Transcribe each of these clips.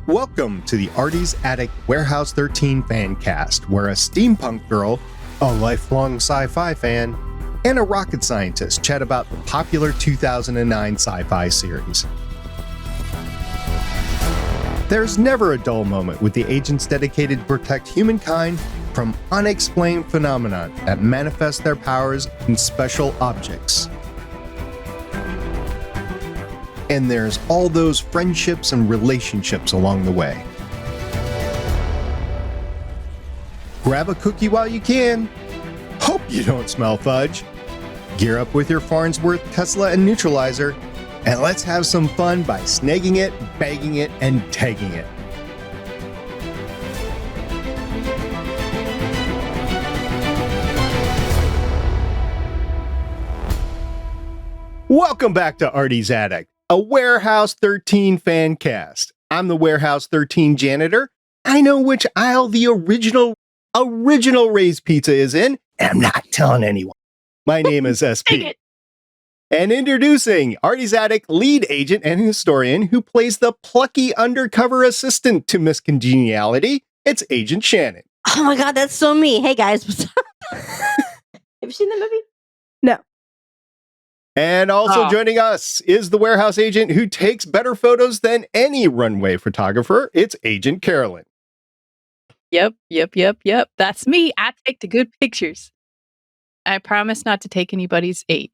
Welcome to the Artie's Attic Warehouse 13 Fancast, where a steampunk girl, a lifelong sci-fi fan, and a rocket scientist chat about the popular 2009 sci-fi series. There's never a dull moment with the agents dedicated to protect humankind from unexplained phenomena that manifest their powers in special objects. And there's all those friendships and relationships along the way. Grab a cookie while you can. Hope you don't smell fudge. Gear up with your Farnsworth, Tesla, and neutralizer, and let's have some fun by snagging it, bagging it, and tagging it. Welcome back to Artie's Attic, a Warehouse 13 fan cast. I'm the Warehouse 13 janitor. I know which aisle the original Ray's Pizza is in, and I'm not telling anyone. My name is SP. And introducing Artie's Attic lead agent and historian who plays the plucky undercover assistant to Miss Congeniality, it's Agent Shannon. Oh my god, that's so me. Hey guys, what's up? Have you seen that movie? No. And also joining us is the warehouse agent who takes better photos than any runway photographer. It's Agent Carolyn. Yep. That's me. I take the good pictures. I promise not to take anybody's age.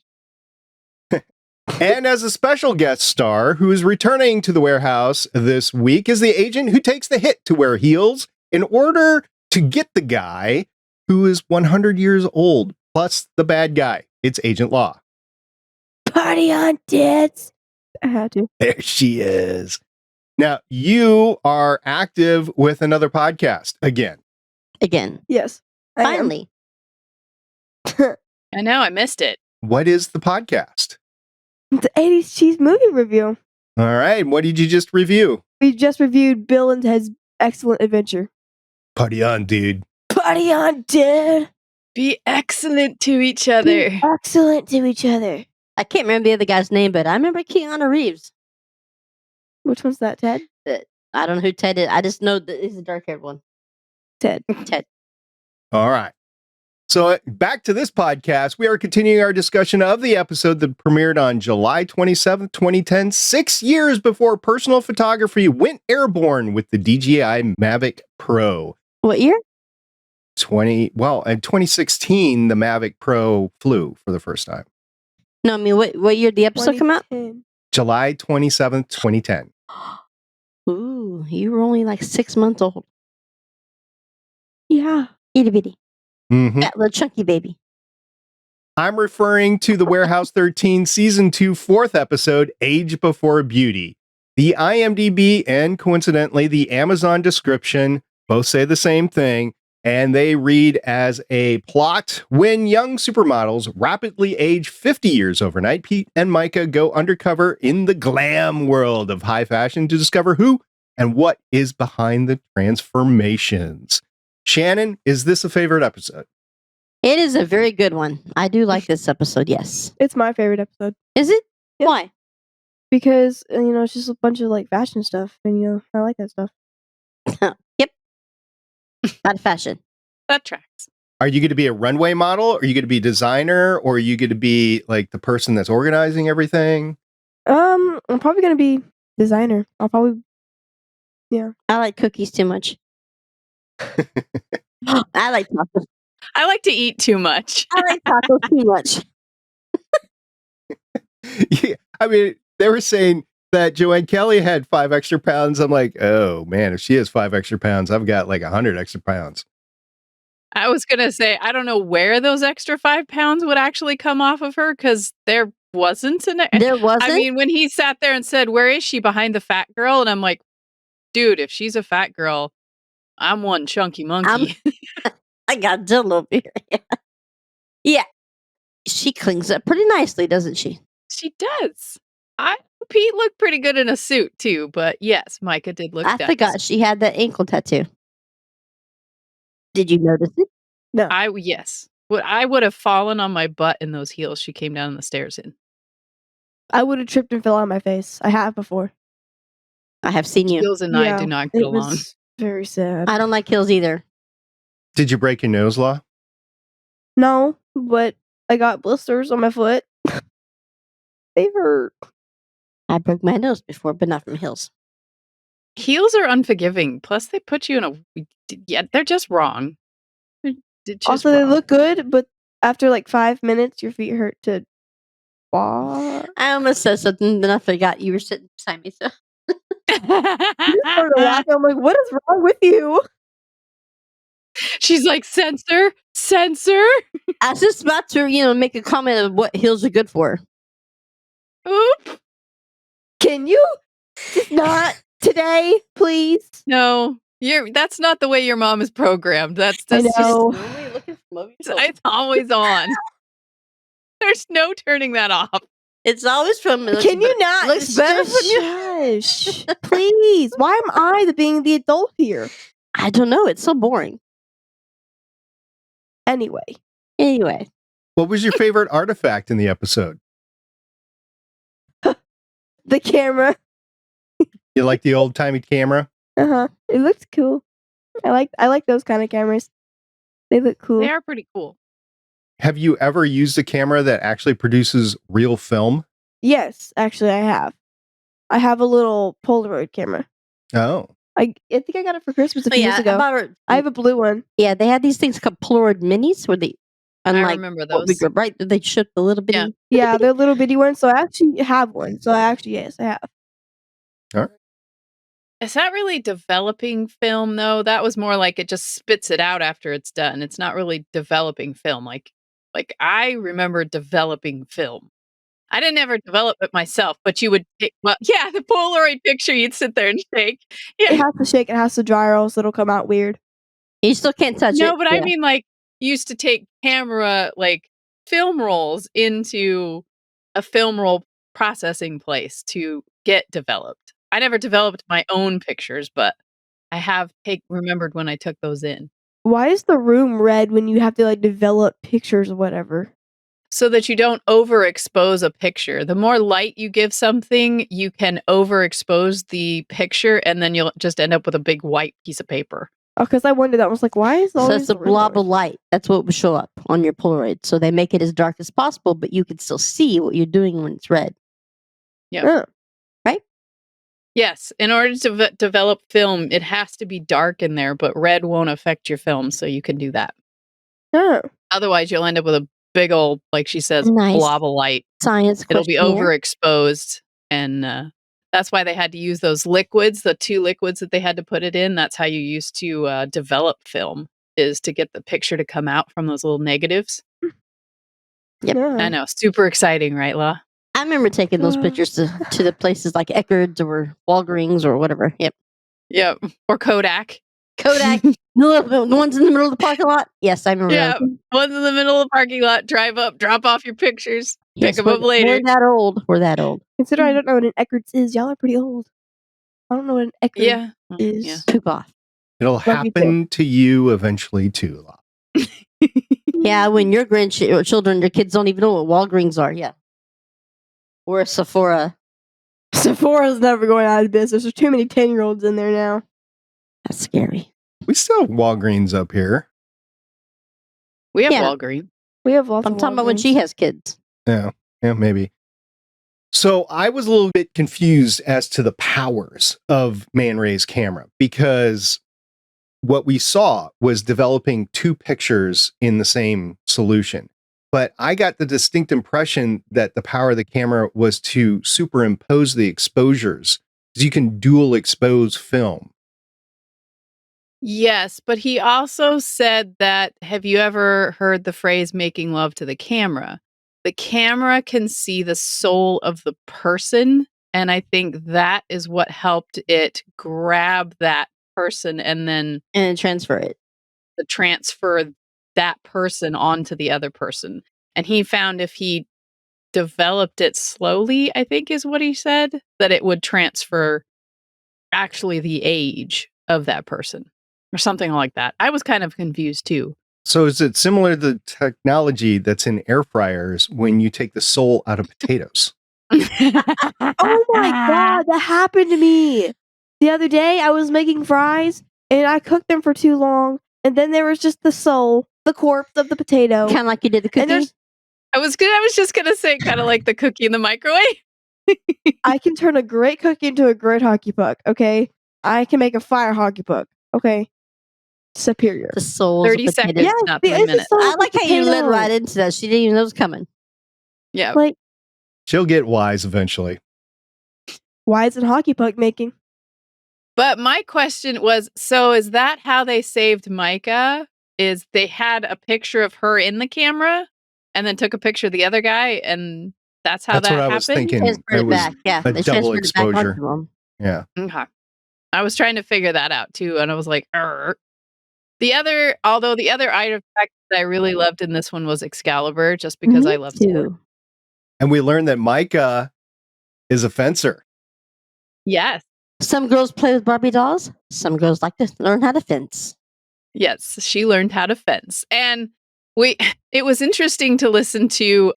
And as a special guest star who is returning to the warehouse this week is the agent who takes the hit to wear heels in order to get the guy who is 100 years old, plus the bad guy. It's Agent Law. Party on, tits. I had to. There she is. Now, you are active with another podcast again. Yes. Finally. I know, I missed it. What is the podcast? The 80s cheese movie review. All right. What did you just review? We just reviewed Bill and Ted's Excellent Adventure. Party on, dude. Party on, dude. Be excellent to each other. Be excellent to each other. I can't remember the other guy's name, but I remember Keanu Reeves. Which one's that, Ted? I don't know who Ted is. I just know that he's the dark-haired one. Ted. All right. So back to this podcast, we are continuing our discussion of the episode that premiered on July 27th, 2010, 6 years before personal photography went airborne with the DJI Mavic Pro. What year? In 2016, the Mavic Pro flew for the first time. No, I mean, what year did the episode come out? July 27th, 2010. Ooh, you were only like 6 months old. Yeah. Itty bitty. Mm-hmm. That little chunky baby. I'm referring to the Warehouse 13 Season 2 4th episode, Age Before Beauty. The IMDb and coincidentally the Amazon description both say the same thing, and they read as a plot. When young supermodels rapidly age 50 years overnight, Pete and Myka go undercover in the glam world of high fashion to discover who and what is behind the transformations. Shannon, is this a favorite episode? It is a very good one. I do like this episode, yes. It's my favorite episode. Is it? Yep. Why? Because, it's just a bunch of, fashion stuff. And, I like that stuff. Yep. Out of fashion. That tracks. Are you going to be a runway model? Are you going to be a designer? Or are you going to be, the person that's organizing everything? I'm probably going to be designer. I'll probably, yeah. I like cookies too much. I like tacos. I like to eat too much. I like tacos too much. Yeah, I mean, they were saying that Joanne Kelly had 5 extra pounds. I'm like, oh man, if she has 5 extra pounds, I've got 100 extra pounds. I was going to say, I don't know where those extra 5 pounds would actually come off of her, because there wasn't. There wasn't? I mean, when he sat there and said, where is she behind the fat girl? And I'm like, dude, if she's a fat girl, I'm one chunky monkey. I got Jill over here. Yeah. She clings up pretty nicely, doesn't she? She does. Pete looked pretty good in a suit too, but yes, Myka did look I nice. forgot she had that ankle tattoo. Did you notice it? No. Yes. I would have fallen on my butt in those heels she came down the stairs in. I would have tripped and fell on my face. I have before. I have seen you. Heels and I do not get it along. was very sad. I don't like heels either. Did you break your nose, Law? No, but I got blisters on my foot. They hurt. I broke my nose before, but not from heels. Heels are unforgiving. Plus, they put you in a. They're just wrong. They're just Also, they wrong. look good, but after like 5 minutes, your feet hurt to walk. I almost said something, then I forgot you were sitting beside me. So I just started laughing. I'm like, what is wrong with you? She's like, censor. I was just about to, make a comment of what heels are good for. Oop. Can you just not today, please? No, that's not the way your mom is programmed. That's I just know. Normally looking for movies. it's always on. There's no turning that off. It's always from. Can you not? Looks better from you. Shush. Please. Why am I being the adult here? I don't know. It's so boring. Anyway. What was your favorite artifact in the episode? The camera. You like the old-timey camera? Uh-huh. It looks cool. I like those kind of cameras. They look cool. They are pretty cool. Have you ever used a camera that actually produces real film? Yes, actually I have. I have a little Polaroid camera. Oh. I think I got it for Christmas a few years ago. I have a blue one. Yeah, they had these things called Polaroid minis where they, unlike I remember what we those. grew up, right? They ship the little bitty. Yeah, they're little bitty ones. So I actually have one. So yes, I have. All right. Is that really developing film though? That was more like it just spits it out after it's done. It's not really developing film. Like I remember developing film. I didn't ever develop it myself, but you would take, the Polaroid picture you'd sit there and shake. It Yeah. has to shake. It has to dry, or else it'll come out weird. You still can't touch it. No, but I mean like you used to take camera like film rolls into a film roll processing place to get developed. I never developed my own pictures, but I have remembered when I took those in. Why is the room red when you have to like develop pictures or whatever? So that you don't overexpose a picture. The more light you give something, you can overexpose the picture, and then you'll just end up with a big white piece of paper. Oh, because I wondered that. I was like, why is all So this it's a blob of light. That's what will show up on your Polaroid. So they make it as dark as possible, but you can still see what you're doing when it's red. Yeah. Oh. Right? Yes. In order to develop film, it has to be dark in there, but red won't affect your film, so you can do that. Oh. Otherwise, you'll end up with a big old, like she says, Nice. blob of light. Science It'll be questionnaire. overexposed, and that's why they had to use those liquids, the 2 liquids that they had to put it in. That's how you used to develop film, is to get the picture to come out from those little negatives. Yep. Yeah. I know. Super exciting, right, La? I remember taking those pictures to the places like Eckerd's or Walgreens or whatever. Yep. Yep. Or Kodak. Kodak. The ones in the middle of the parking lot. Yes, I remember Yeah. those. One's in the middle of the parking lot. Drive up, drop off your pictures, Yes, pick them up later. We're that old. We're that old. Consider I don't know what an Eckerd's is. Y'all are pretty old. I don't know what an Eckerd Yeah. is. Yeah. Poop off. It'll you happen to you eventually too, Law. Yeah, when your grandchildren, your kids don't even know what Walgreens are. Yeah. Or a Sephora. Sephora's never going out of business. There's too many 10-year-olds in there now. That's scary. We still have Walgreens up here. We have Yeah. Walgreens. We have lots I'm of talking about when Walgreens. she has kids. Yeah, maybe. So I was a little bit confused as to the powers of Man Ray's camera, because what we saw was developing 2 pictures in the same solution. But I got the distinct impression that the power of the camera was to superimpose the exposures, because you can dual expose film. Yes, but he also said that, have you ever heard the phrase making love to the camera? The camera can see the soul of the person. And I think that is what helped it grab that person and then And transfer it. transfer that person onto the other person. And he found if he developed it slowly, I think is what he said, that it would transfer actually the age of that person or something like that. I was kind of confused too. So is it similar to the technology that's in air fryers when you take the soul out of potatoes? Oh my god, that happened to me. The other day, I was making fries, and I cooked them for too long, and then there was just the soul, the corpse of the potato. Kind of like you did the And cookie. I was just gonna say kind of like the cookie in the microwave. I can turn a great cookie into a great hockey puck, okay? I can make a fire hockey puck, okay? Superior. The souls 30 of potatoes. seconds, Yes, not the- 3 it's a minutes. soul I of like how you led potato. right into that. She didn't even know it was coming. Yeah. Like, She'll get wise eventually. why isn't hockey puck making? But my question was, so is that how they saved Myka? Is they had a picture of her in the camera and then took a picture of the other guy, and that's how That's that what I happened? was thinking. Transferred It it was back. Yeah, a they double transferred it back exposure. onto them. Yeah. Okay. I was trying to figure that out too, and I was like, Arr. The other artifact that I really loved in this one was Excalibur, just because Me I love swords. too. And we learned that Myka is a fencer. Yes. Some girls play with Barbie dolls. Some girls like to learn how to fence. Yes, she learned how to fence. And it was interesting to listen to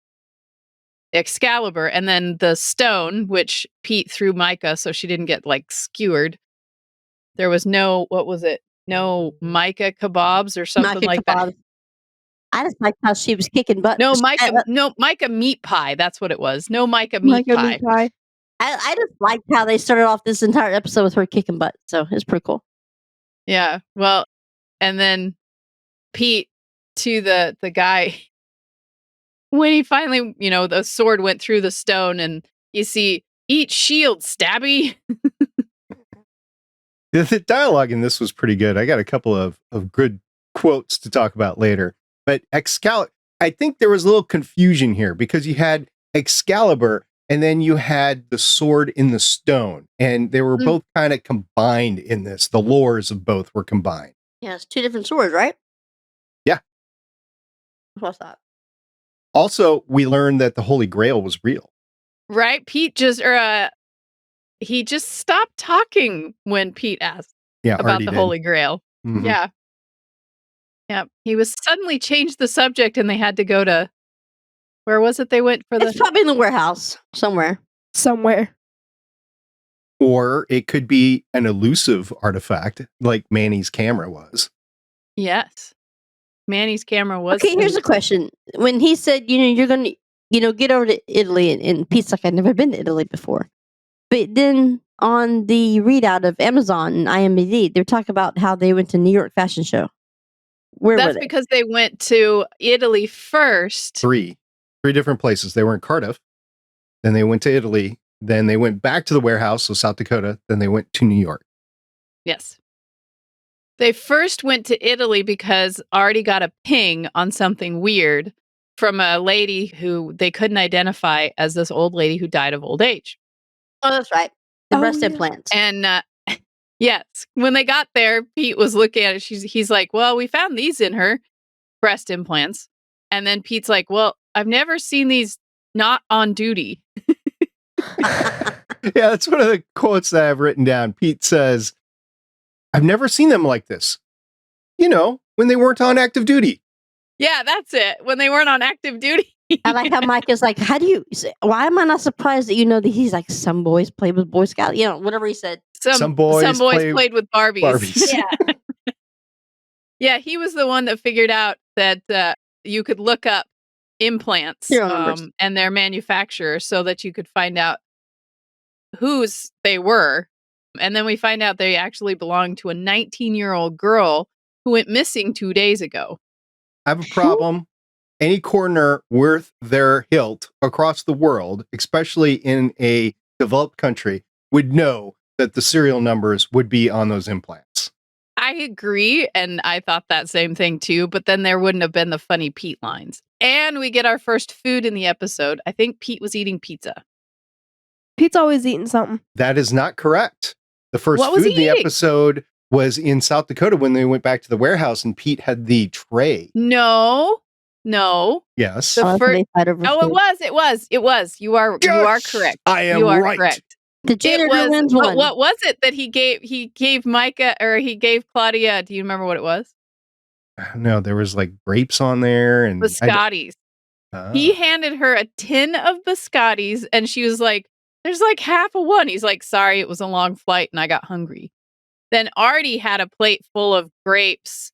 Excalibur and then the stone, which Pete threw Myka so she didn't get like skewered. There was no, what was it? No Myka kebabs or something Myka like kebabs. that. I just liked how she was kicking butt. No Myka meat pie. That's what it was. No Myka meat Like a pie. meat pie. I just liked how they started off this entire episode with her kicking butt. So it's pretty cool. Yeah. Well, and then Pete to the guy when he finally, the sword went through the stone and you see, eat shield, stabby. The dialogue in this was pretty good. I got a couple of good quotes to talk about later. But Excalibur, I think there was a little confusion here because you had Excalibur and then you had the sword in the stone. And they were both kind of combined in this. The lores of both were combined. Yeah, it's two different swords, right? Yeah. What's that? Also, we learned that the Holy Grail was real. Right? Pete he just stopped talking when Pete asked about Artie the did. Holy Grail. Mhm. Yeah. Yeah. He was suddenly changed the subject and they had to go to, where was it they went for It's probably in the warehouse somewhere. Somewhere. Or it could be an elusive artifact like Manny's camera was. Yes. Manny's camera was. Okay, here's a question. When he said, you're going to, get over to Italy, and Pete's like, I've never been to Italy before. But then on the readout of Amazon and IMDb, they're talking about how they went to New York Fashion Show. Where were That's they? because they went to Italy first. Three different places. They were in Cardiff, then they went to Italy, then they went back to the warehouse, so South Dakota, then they went to New York. Yes. They first went to Italy because Artie got a ping on something weird from a lady who they couldn't identify as this old lady who died of old age. Oh, that's right. The Oh, breast yeah. implants. And yes, when they got there, Pete was looking at it. He's like, well, we found these in her breast implants. And then Pete's like, well, I've never seen these not on duty. Yeah, that's one of the quotes that I've written down. Pete says, I've never seen them like this. When they weren't on active duty. Yeah, that's it. When they weren't on active duty. I like how Mike is like, why am I not surprised that that he's like, some boys play with Boy Scout, whatever he said. Some boys played with Barbies. Yeah. Yeah, he was the one that figured out that you could look up implants Serial numbers. and their manufacturer so that you could find out whose they were. And then we find out they actually belonged to a 19-year-old girl who went missing 2 days ago. I have a problem. Any coroner worth their hilt across the world, especially in a developed country, would know that the serial numbers would be on those implants. I agree, and I thought that same thing too, but then there wouldn't have been the funny Pete lines. And we get our first food in the episode. I think Pete was eating pizza. Pete's always eating something. That is not correct. The first What was food in he the eating? episode was in South Dakota when they went back to the warehouse and Pete had the tray. No. Yes. The Oh, that's fir- when they fight over Oh, food. it was. You are correct. I am You are right. correct. The It janitor was. wins one. What was it that he gave Myka, or he gave Claudia? Do you remember what it was? No, there was like grapes on there and Biscottis. He handed her a tin of biscottis, and she was like, There's like half of one. He's like, sorry, it was a long flight and I got hungry. Then Artie had a plate full of grapes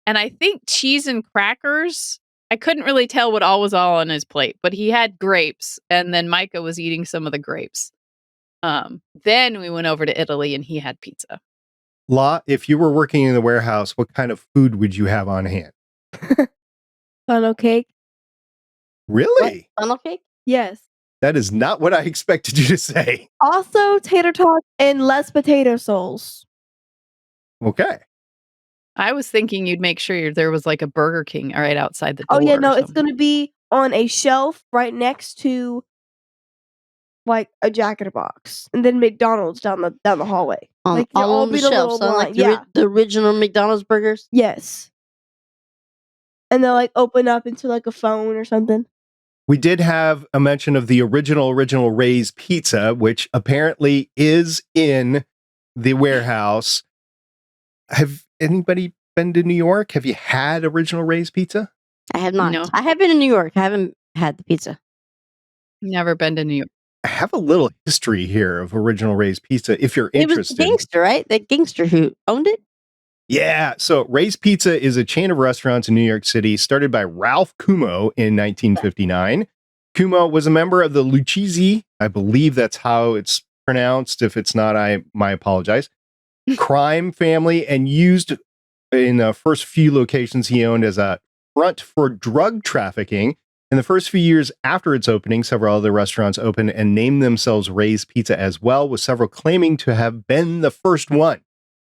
and I think cheese and crackers. I couldn't really tell what all was on his plate, but he had grapes and then Myka was eating some of the grapes. Then we went over to Italy and he had pizza. Law, if you were working in the warehouse, what kind of food would you have on hand? Funnel cake. Really? Funnel cake? Yes. That is not what I expected you to say. Also, tater tots and less potato souls. Okay. I was thinking you'd make sure there was like a Burger King right outside the door. Oh yeah, no, or it's something. gonna be on a shelf right next to like a Jack in a Box, and then McDonald's down the hallway. Like you'll all on the be in a shelf, little so like line. the original McDonald's burgers. Yes. And they'll like open up into like a phone or something. We did have a mention of the original Ray's pizza, which apparently is in the warehouse. Have anybody been to New York? Have you had original Ray's pizza? I have not. No. I have been in New York. I haven't had the pizza. Never been to New York. I have a little history here of original Ray's pizza if you're It was interested. the gangster, right? The gangster who owned it. Yeah, so Ray's Pizza is a chain of restaurants in New York City started by Ralph Cuomo in 1959. Cuomo was a member of the Lucchese, I believe that's how it's pronounced. If it's not, I apologize. Crime family, and used in the first few locations he owned as a front for drug trafficking. In the first few years after its opening, several other restaurants opened and named themselves Ray's Pizza as well, with several claiming to have been the first one.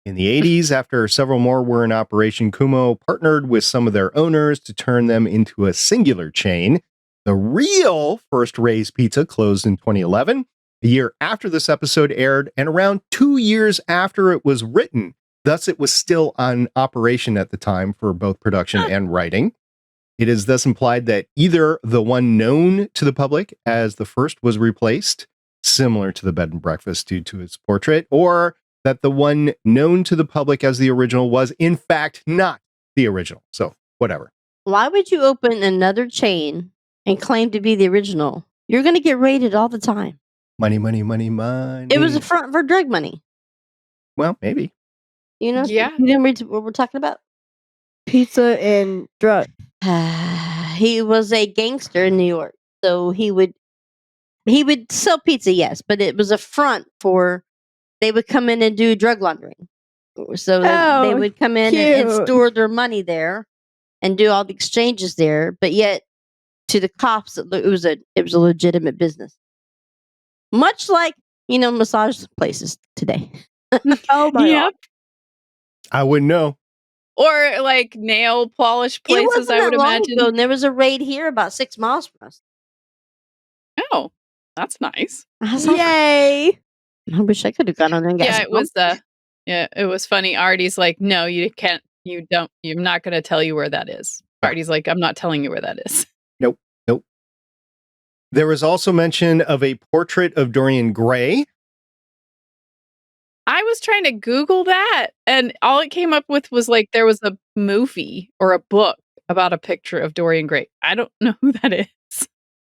In the 80s, after several more were in operation, Cuomo partnered with some of their owners to turn them into a singular chain. The real first Ray's Pizza closed in 2011, a year after this episode aired, and around 2 years after it was written. Thus, it was still on operation at the time for both production and writing. It is thus implied that either the one known to the public as the first was replaced, similar to the bed and breakfast due to its portrait, or that the one known to the public as the original was, in fact, not the original. So, whatever. Why would you open another chain and claim to be the original? You're going to get raided all the time. Money, money, money, money. It was a front for drug money. Well, maybe. You know? Yeah. You didn't read what we're talking about? Pizza and drug. He was a gangster in New York. So he would sell pizza, yes, but it was a front for... They would come in and do drug laundering. So they would come in and store their money there and do all the exchanges there. But yet, to the cops, it was a legitimate business. Much like, massage places today. Oh my God. I wouldn't know. Or like nail polish places, I would imagine. Ago, and there was a raid here about 6 miles from us. Oh, that's nice. Yay. I wish I could have gone on there and got Yeah, some it was it was funny. Artie's like, no, you can't, you're not gonna tell you where that is. Artie's like, I'm not telling you where that is. Nope. There was also mention of a portrait of Dorian Gray. I was trying to Google that, and all it came up with was like there was a movie or a book about a picture of Dorian Gray. I don't know who that is.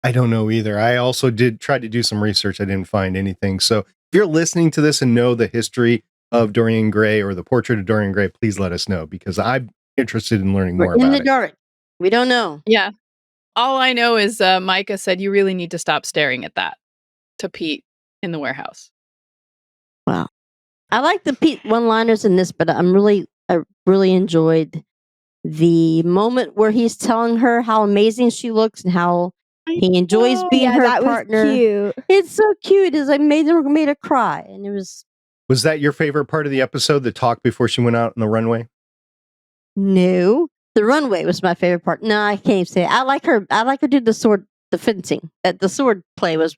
I don't know either. I also did try to do some research. I didn't find anything. So if you're listening to this and know the history of Dorian Gray or the portrait of Dorian Gray, please let us know, because I'm interested in learning more in about the it. dark. We don't know. Yeah. All I know is Myka said you really need to stop staring at that to Pete in the warehouse. Wow. I like the Pete one-liners in this, but I really enjoyed the moment where he's telling her how amazing she looks and how he enjoys being her partner. Was cute. It's so cute. It's like made her cry, and it was. Was that your favorite part of the episode? The talk before she went out on the runway? No, the runway was my favorite part. No, I can't even say it. I like her do the fencing. That the sword play was,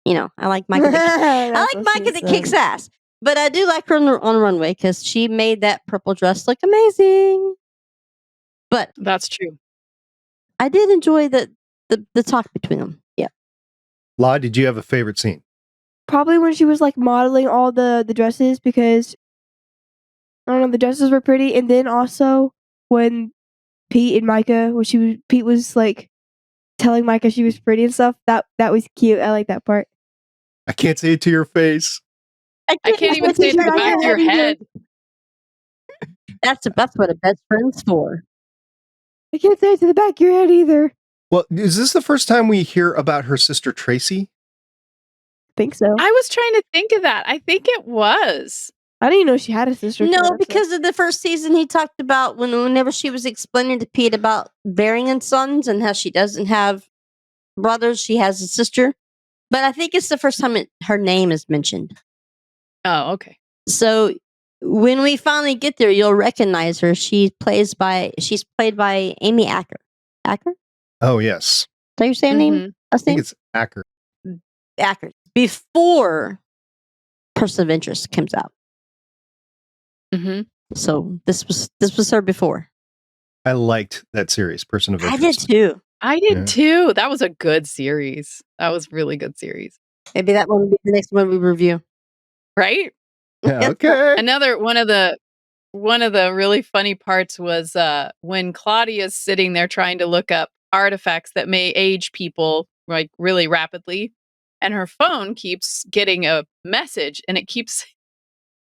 I like Myka. I like Myka that kicks ass. But I do like her on the runway because she made that purple dress look amazing. But that's true. I did enjoy the talk between them. Yeah. La, did you have a favorite scene? Probably when she was like modeling all the dresses, because I don't know, the dresses were pretty. And then also when Pete and Myka, Pete was like telling Myka she was pretty and stuff. That was cute. I like that part. I can't say it to your face. I can't even say it to the back of your head. That's what a best friend's for. I can't say it to the back of your head either. Well, is this the first time we hear about her sister Tracy? I think so. I was trying to think of that. I think it was. I didn't even know she had a sister. No, because of the first season, he talked about whenever she was explaining to Pete about Bearing and Sons and how she doesn't have brothers, she has a sister. But I think it's the first time her name is mentioned. Oh, okay. So when we finally get there, you'll recognize her. She's played by Amy Acker. Acker? Oh, yes. Is that your same name? I think it's Acker. Acker. Before Person of Interest comes out. Mm-hmm. So this was her before. I liked that series, Person of Interest. I did too. I did too. That was a good series. That was really good series. Maybe that one will be the next one we review. Right? Yeah, okay. Another one of the really funny parts was when Claudia's sitting there trying to look up artifacts that may age people like really rapidly, and her phone keeps getting a message, and it keeps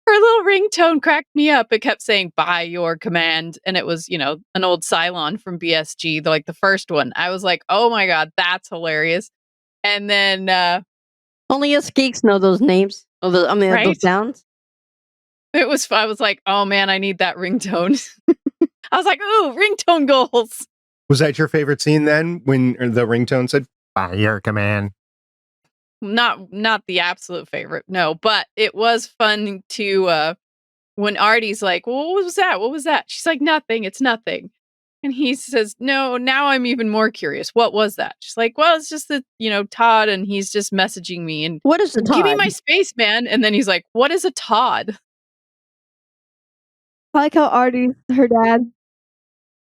her little ringtone cracked me up. It kept saying "by your command," and it was an old Cylon from BSG, like the first one. I was like, oh my god, that's hilarious. And then only us geeks know those names. Right? Those sounds. I was like, oh man, I need that ringtone. I was like, ooh, ringtone goals. Was that your favorite scene then when the ringtone said, by your command? Not the absolute favorite, no, but it was fun to when Artie's like, well, what was that? What was that? She's like, nothing, it's nothing. And he says, no, now I'm even more curious. What was that? She's like, well, it's just that, Todd, and he's just messaging me. And what is a Todd? Give me my space, man. And then he's like, what is a Todd? I like how Artie's her dad.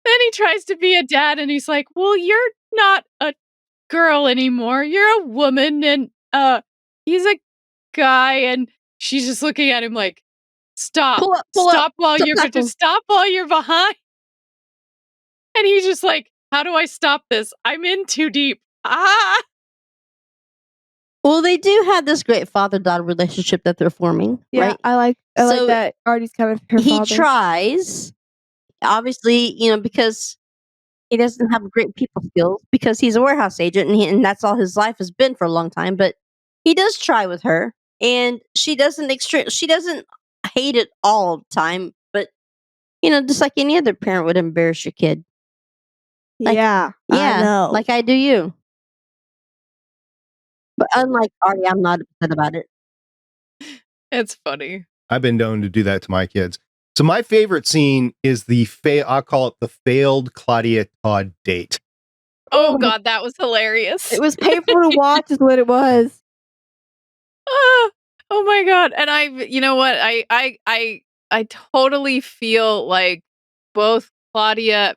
Then he tries to be a dad, and he's like, well, you're not a girl anymore. You're a woman. And he's a guy. And she's just looking at him like, stop. Stop while you're behind. And he's just like, how do I stop this? I'm in too deep. Ah! Well, they do have this great father-daughter relationship that they're forming. Yeah, right? I like that Artie's kind of her He father. tries, obviously, because he doesn't have great people skills because he's a warehouse agent and that's all his life has been for a long time. But he does try with her, and she doesn't hate it all the time. But just like any other parent would embarrass your kid. Yeah, I know. Like I do you. But unlike Artie, I'm not upset about it. It's funny. I've been known to do that to my kids. So my favorite scene is I'll call it the failed Claudia Todd date. Oh god, that was hilarious. It was painful to watch is what it was. Oh my god. And you know what? I totally feel like both Claudia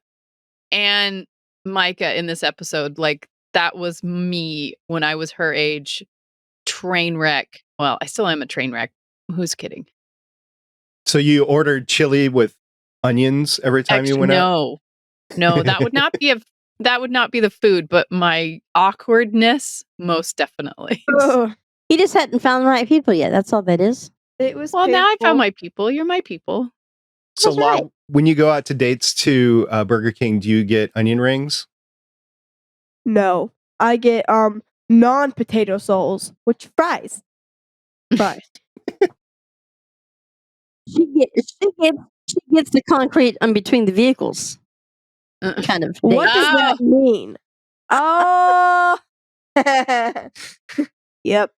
and Myka in this episode, like that was me when I was her age. Train wreck. Well, I still am a train wreck. Who's kidding? So you ordered chili with onions every time you went out? No, that would not be the food, but my awkwardness, most definitely. He just hadn't found the right people yet. That's all that is. It was well, now I found my people. You're my people. So when you go out to dates to Burger King, do you get onion rings? No, I get non-potato souls, which fries. She gets the concrete in between the vehicles. Kind of. What does that mean? Oh, yep.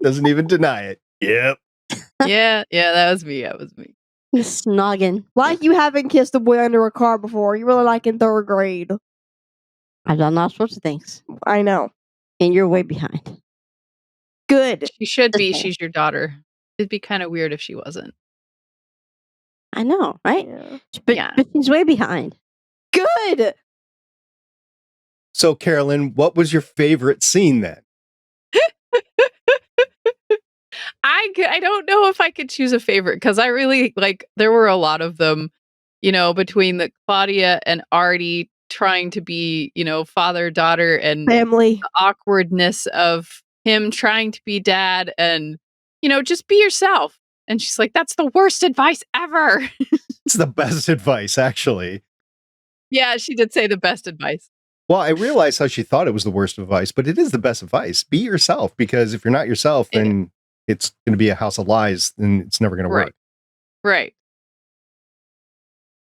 Doesn't even deny it. Yep. Yeah, that was me. Snogging. Like you haven't kissed a boy under a car before. You were like in 3rd grade. I've done all sorts of things. I know. And you're way behind. Good. She should be. She's your daughter. It'd be kind of weird if she wasn't. I know, right? Yeah. But she's way behind. Good. So, Carolyn, what was your favorite scene then? I don't know if I could choose a favorite because I really there were a lot of them, between the Claudia and Artie trying to be, father, daughter, and family. The awkwardness of him trying to be dad and, just be yourself. And she's like, that's the worst advice ever. It's the best advice, actually. Yeah, she did say the best advice. Well, I realized how she thought it was the worst advice, but it is the best advice. Be yourself, because if you're not yourself, then it's going to be a house of lies and it's never going to work. Right.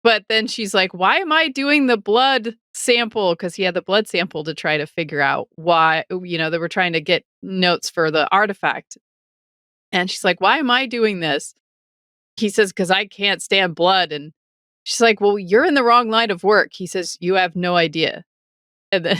But then she's like, why am I doing the blood sample? Because he had the blood sample to try to figure out why, they were trying to get notes for the artifact. And she's like, why am I doing this? He says, because I can't stand blood. And she's like, well, you're in the wrong line of work. He says, you have no idea. And then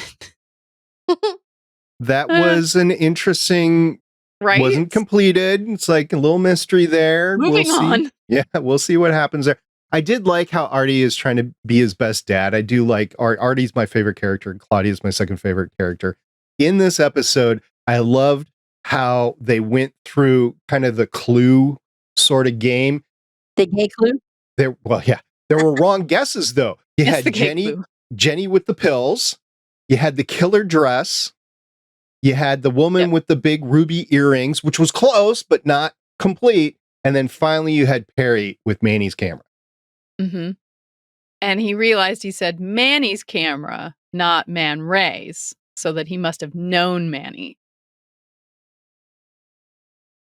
that was an interesting, right? Wasn't completed. It's like a little mystery there. Moving on. Yeah, we'll see what happens there. I did like how Artie is trying to be his best dad. I do like Artie's my favorite character, and Claudia is my second favorite character. In this episode, I loved how they went through kind of the clue sort of game. The gay clue? There were wrong guesses, though. You had Jenny with the pills. You had the killer dress. You had the woman with the big ruby earrings, which was close, but not complete. And then finally you had Perry with Manny's camera. Mm-hmm. And he realized he said Manny's camera, not Man Ray's, so that he must have known Manny.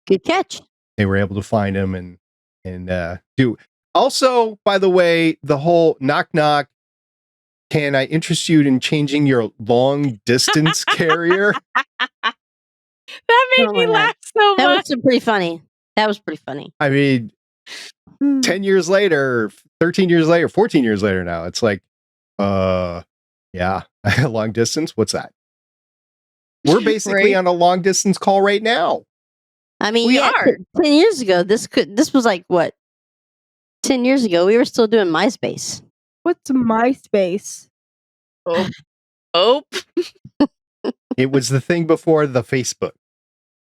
Good catch. They were able to find him and do. Also, by the way, the whole knock knock, can I interest you in changing your long distance carrier? That made me laugh so much. That was pretty funny. I mean, 10 years later, 13 years later, 14 years later now, it's like, yeah, long distance. What's that? We're basically on a long distance call right now. I mean, we are. 10 years ago, this was like what? 10 years ago, we were still doing MySpace. What's MySpace? Oh. It was the thing before the Facebook.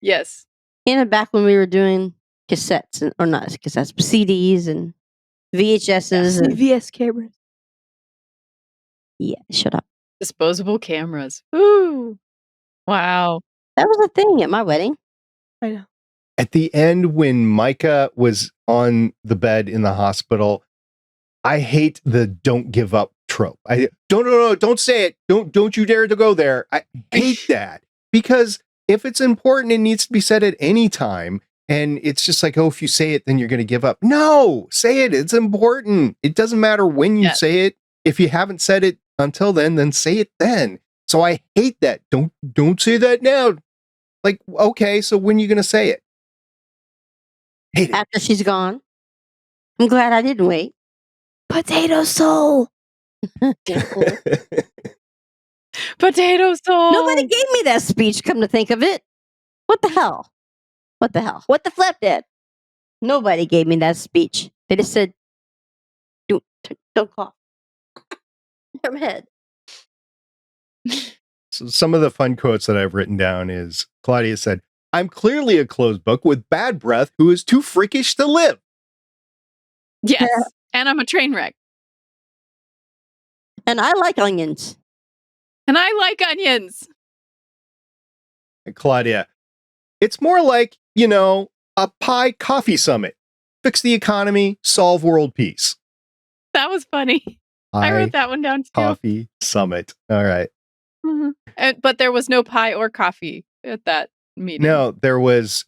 Yes. And back when we were doing cassettes, or not cassettes, but CDs and VHSs. And VS cameras. Yeah, shut up. Disposable cameras. Ooh. Wow. That was a thing at my wedding. I know. At the end, when Myka was on the bed in the hospital, I hate the don't give up trope. Don't say it. Don't you dare to go there. I hate that, because if it's important, it needs to be said at any time. And it's just like, oh, if you say it, then you're going to give up. No, say it. It's important. It doesn't matter when you say it. If you haven't said it until then say it then. So I hate that. Don't say that now. Like, okay, so when are you going to say it? Hate it. After she's gone. I'm glad I didn't wait. Potato soul. Potato soul. Nobody gave me that speech, come to think of it. What the hell? What the flip did? Nobody gave me that speech. They just said, don't cough. Your head. So some of the fun quotes that I've written down is Claudia said, I'm clearly a closed book with bad breath who is too freakish to live. Yes. And I'm a train wreck. And I like onions. And Claudia, it's more like, a pie coffee summit. Fix the economy, solve world peace. That was funny. I wrote that one down too. Coffee summit. All right. Mm-hmm. But there was no pie or coffee at that meeting. No, there was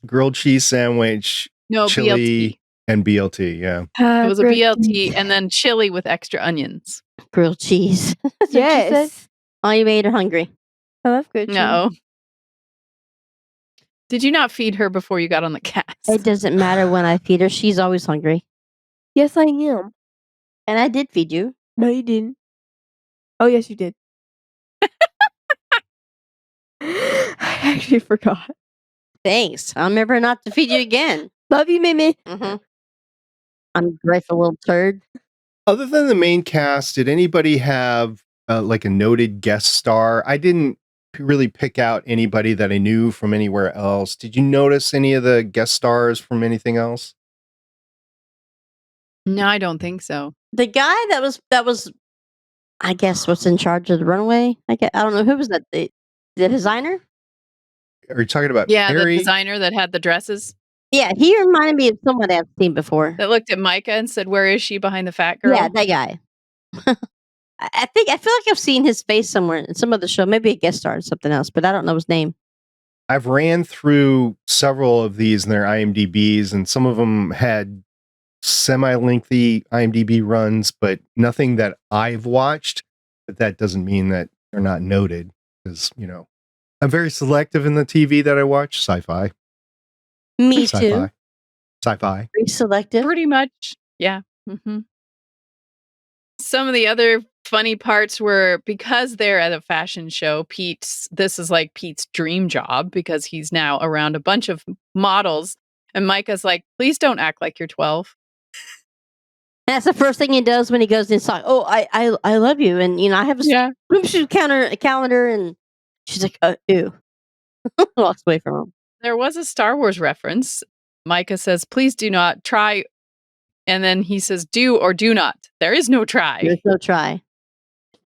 grilled cheese sandwich, chili, BLT. and BLT. Yeah. It was a BLT and then chili with extra onions. Grilled cheese. Yes. Oh, you made her hungry. I love grilled cheese. No. Did you not feed her before you got on the cast? It doesn't matter when I feed her. She's always hungry. Yes, I am. And I did feed you. No, you didn't. Oh, yes, you did. I actually forgot. Thanks. I'll remember not to feed you again. Love you, Mimi. Mm-hmm. I'm a grateful little turd. Other than the main cast, did anybody have like a noted guest star? I didn't really pick out anybody that I knew from anywhere else. Did you notice any of the guest stars from anything else? No, I don't think so. The guy that was, I guess, what's in charge of the runway. I don't know who was that. The designer. Are you talking about Yeah, the Perry? designer that had the dresses Yeah, he reminded me of someone I've seen before. that looked at Myka and said, "Where is she behind the fat girl?" Yeah, that guy. I feel like I've seen his face somewhere in some other show, maybe a guest star or something else, but I don't know his name. I've ran through several of these in their IMDb's, and some of them had semi-lengthy IMDb runs, but nothing that I've watched. But that doesn't mean that they're not noted, because I'm very selective in the TV that I watch. Sci-fi, Me sci-fi, too. sci-fi. Very selective. Pretty much, yeah. Some of the other funny parts were because they're at a fashion show, this is like Pete's dream job because he's now around a bunch of models. And Myka's like, please don't act like you're 12. And that's the first thing he does when he goes inside. Oh, I love you. And, I have a swimsuit calendar. And she's like, ew. Walks away from him. There was a Star Wars reference. Myka says, please do not try. And then he says, do or do not. There is no try. There's no try.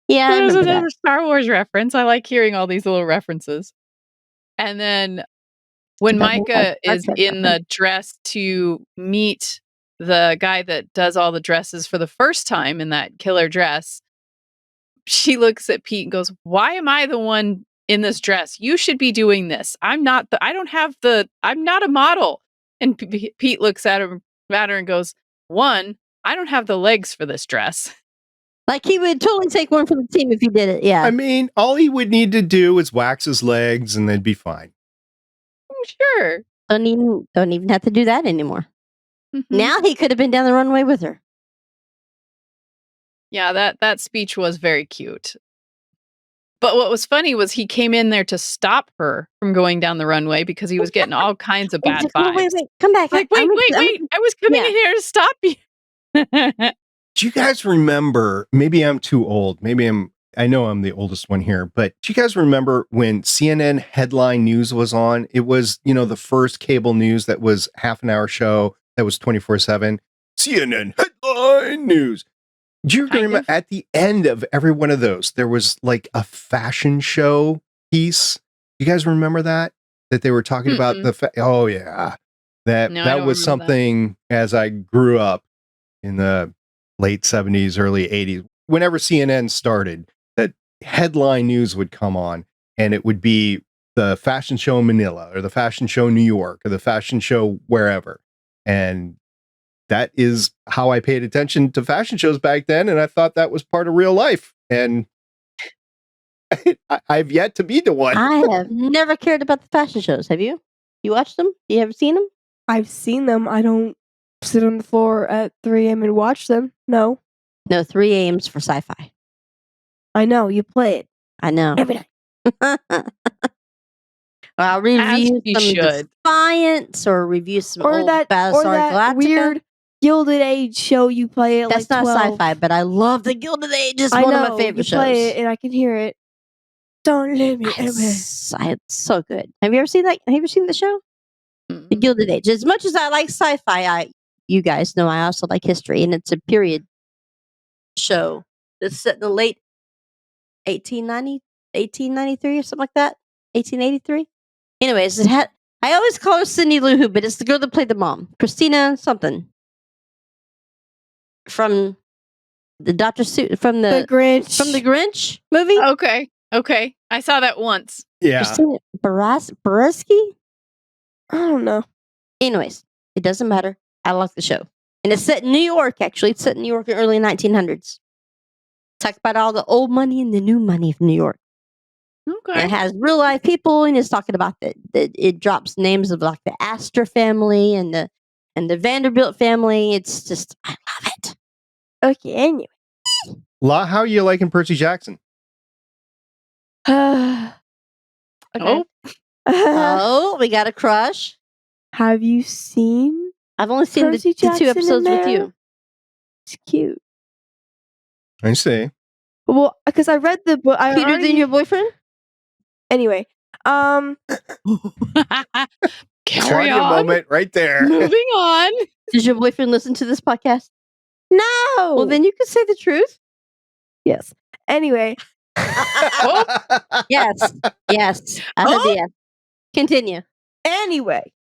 Yeah, I There's remember another that. Star Wars reference. I like hearing all these little references. And then when Myka is in the dress to meet the guy that does all the dresses for the first time in that killer dress, she looks at Pete and goes, why am I the one in this dress? You should be doing this. I'm not a model. And Pete looks at her and goes, one, I don't have the legs for this dress. Like he would totally take one for the team if he did it. Yeah. I mean, all he would need to do is wax his legs and they'd be fine. Sure. Don't even have to do that anymore. Now he could have been down the runway with her. Yeah, that speech was very cute. But what was funny was he came in there to stop her from going down the runway because he was getting all kinds of bad vibes. Wait, come back. Like, wait, I was coming in here to stop you. Do you guys remember, maybe I'm too old, I know I'm the oldest one here, but do you guys remember when CNN Headline News was on? It was, the first cable news that was half an hour show that was 24/7. CNN Headline News. Do you remember at the end of every one of those, there was like a fashion show piece? You guys remember that they were talking about oh yeah. That was something as I grew up in the late 70s, early 80s, whenever CNN started, that headline news would come on and it would be the fashion show in Manila or the fashion show in New York or the fashion show wherever. And that is how I paid attention to fashion shows back then. And I thought that was part of real life. And I've yet to be to one. I have never cared about the fashion shows. Have you? You watched them? You ever seen them? I've seen them. I don't sit on the floor at 3 a.m. and watch them. No. No, 3 a.m.'s for sci-fi. I know. You play it. I know. Every night. I'll review some Defiance or review some old Battlestar Galactica. Weird Gilded Age show you play at That's not 12. sci-fi, but I love the Gilded Age. It's one of my favorite shows. Play it and I can hear it. Don't leave me. It's so good. Have you ever seen that? Have you ever seen the show? The Gilded Age. As much as I like sci-fi, you guys know I also like history, and it's a period show that's set in the late 1893 or something like that. 1883. Anyways, I always call her Cindy Lou Who, but it's the girl that played the mom, Christina something, from the from the Grinch movie. Okay, I saw that once. Yeah, Christina Bareski. I don't know. Anyways, it doesn't matter. I like the show, and it's set in New York. Actually, it's set in New York in the early 1900s. Talk about all the old money and the new money of New York. Okay. And it has real life people, and it's talking about that it drops names of like the Astor family and the Vanderbilt family. It's just, I love it. Okay, anyway. How are you liking Percy Jackson? Okay. Oh, we got a crush. Have you seen? I've only seen the 2 episodes with you. It's cute. I see. Well, because I read the book. Peter than your boyfriend? Anyway, Carry on. on. Moment right there. Moving on. Does your boyfriend listen to this podcast? No. Well, then you can say the truth. Yes. Anyway. Yes. I heard the yes. Continue. Anyway,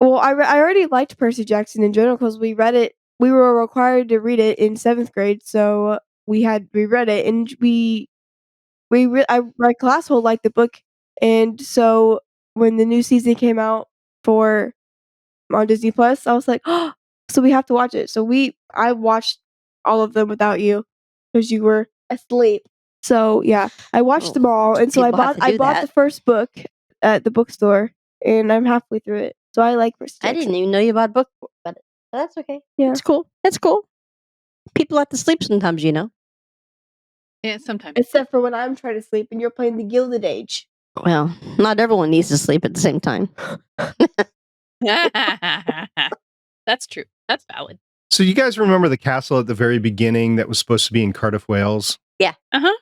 well, I already liked Percy Jackson in general because we read it. We were required to read it in 7th grade, so we read it, and my class whole liked the book, and so when the new season came out on Disney Plus, I was like, oh, so we have to watch it. So I watched all of them without you because you were asleep. So yeah, I watched them all, and so I people have to bought do that. the first book at the bookstore, and I'm halfway through it. So I like Percy I Jackson. didn't even know you bought a book, but that's okay. Yeah. It's cool. It's cool. People have to sleep sometimes, you know. Yeah, sometimes. Except for when I'm trying to sleep and you're playing the Gilded Age. Well, not everyone needs to sleep at the same time. That's true. That's valid. So you guys remember the castle at the very beginning that was supposed to be in Cardiff, Wales? Yeah. Uh-huh.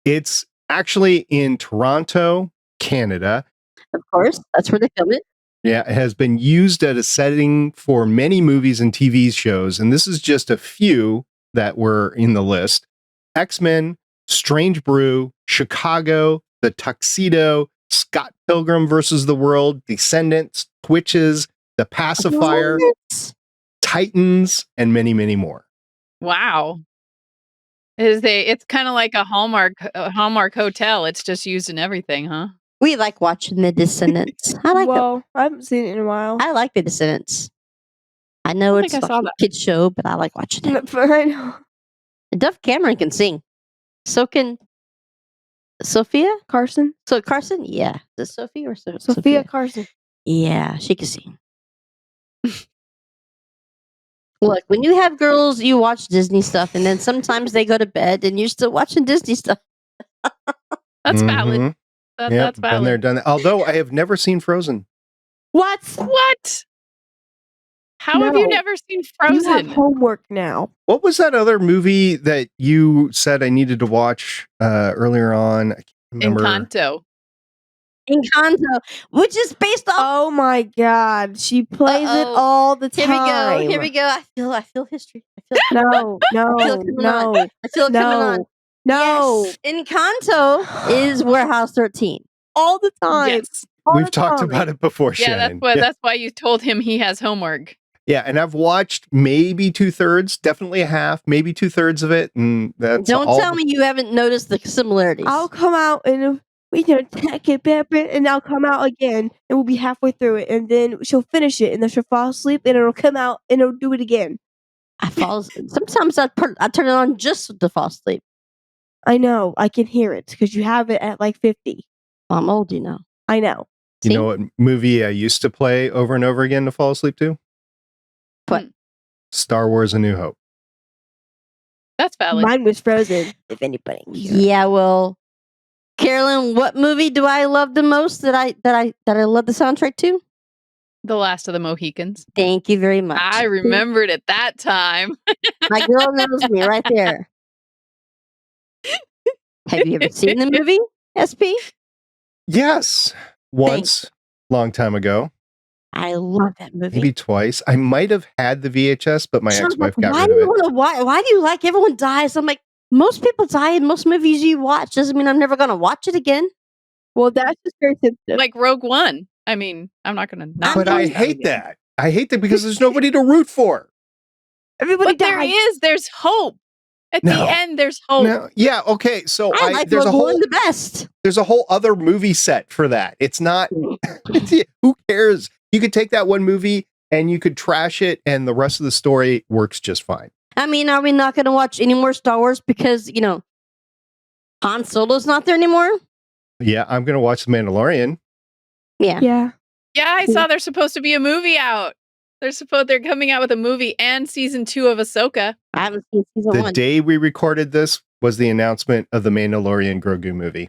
It's actually in Toronto, Canada. Of course, that's where they film it. Yeah, it has been used as a setting for many movies and TV shows, and this is just a few that were in the list. X-Men, Strange Brew, Chicago, The Tuxedo, Scott Pilgrim versus the World, Descendants, Twitches, The Pacifier, What? Titans, and many, many more. Wow. It's kind of like a Hallmark hotel. It's just used in everything, huh? We like watching The Descendants. I like them. Well, I haven't seen it in a while. I like The Descendants. I know I it's think I a saw that. kid's show, but I like watching it. I know. Duff Cameron can sing. So can Sophia? Carson? So Carson? Yeah. Is it Sophie or Sophia Carson. Yeah, she can sing. Look, when you have girls, you watch Disney stuff, and then sometimes they go to bed, and you're still watching Disney stuff. That's valid. Yep, That's been there, valid. done that. Although I have never seen Frozen. What? What? How have you No. never seen You have Frozen? homework now. What was that other movie that you said I needed to watch earlier on? I can't remember. Encanto. Encanto, which is based off. Oh my god, she plays it Uh-oh. all the Here time. we go. Here we go. I feel history. I feel No, I feel no, it coming no, on. I feel it coming on. no, Yes. Encanto is Warehouse 13. all the time. Yes. All We've the talked time. about it before, Yeah, Shannon. that's why you told him he has homework. Yeah, and I've watched maybe 2/3, definitely a half, maybe 2/3 of it, and that's Don't all. tell me you haven't noticed the similarities. I'll come out and we can take it back, and I'll come out again, and we'll be halfway through it, and then she'll finish it, and then she'll fall asleep, and it'll come out, and it'll do it again. Sometimes I turn it on just to fall asleep. I know, I can hear it because you have it at like 50. Well, I'm old, you know. I know. You See? know what movie I used to play over and over again to fall asleep to? What? Star Wars: A New Hope. That's valid. Mine was Frozen. If anybody. can hear it. Yeah, well, Carolyn, what movie do I love the most that I love the soundtrack to? The Last of the Mohicans. Thank you very much. I remembered at that time. My girl knows me right there. Have you ever seen the movie, SP? Yes, once, long time ago, I love that movie. maybe twice. I might have had the VHS, but my Sounds ex-wife like, got why rid do of you it. wanna, why do you like everyone dies? I'm like, most people die in most movies you watch. Doesn't mean I'm never gonna watch it again. Well, that's just very sensitive. Like Rogue One. I mean, I'm not going to not But I watch hate again. that. I hate that because there's nobody to root for. Everybody But there dies. is. There's hope. At No. the end, there's hope. No, yeah, okay. So I like there's a Rogue One whole the best. there's a whole other movie set for that. It's not. Who cares? You could take that one movie and you could trash it, and the rest of the story works just fine. I mean, are we not gonna watch any more Star Wars because Han Solo's not there anymore? Yeah, I'm gonna watch The Mandalorian. Yeah. Yeah. Yeah, I saw there's supposed to be a movie out. They're coming out with a movie and season 2 of Ahsoka. I haven't seen season The 1. day we recorded this was the announcement of the Mandalorian Grogu movie.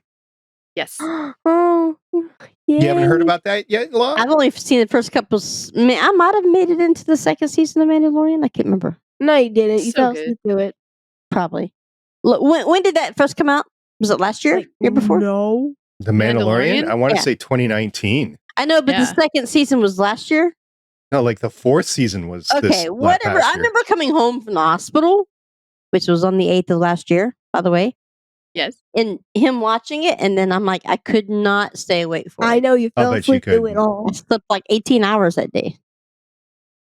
Yes. Oh, yeah. You haven't heard about that yet, Law? I've only seen the first couple. I might have made it into the second season of Mandalorian. I can't remember. No, you didn't. You So fell good. asleep to it. Probably. Look, when did that first come out? Was it last year? Year before? No. The Mandalorian? Mandalorian? I want to Yeah. say 2019. I know, but Yeah. the second season was last year. No, like the fourth season was Okay, this whatever. past I year. remember coming home from the hospital, which was on the 8th of last year, by the way. Yes. and him watching it, and then I'm like, I could not stay awake for it. I know you I'll fell bet you asleep through it couldn't. all. I slept like 18 hours that day.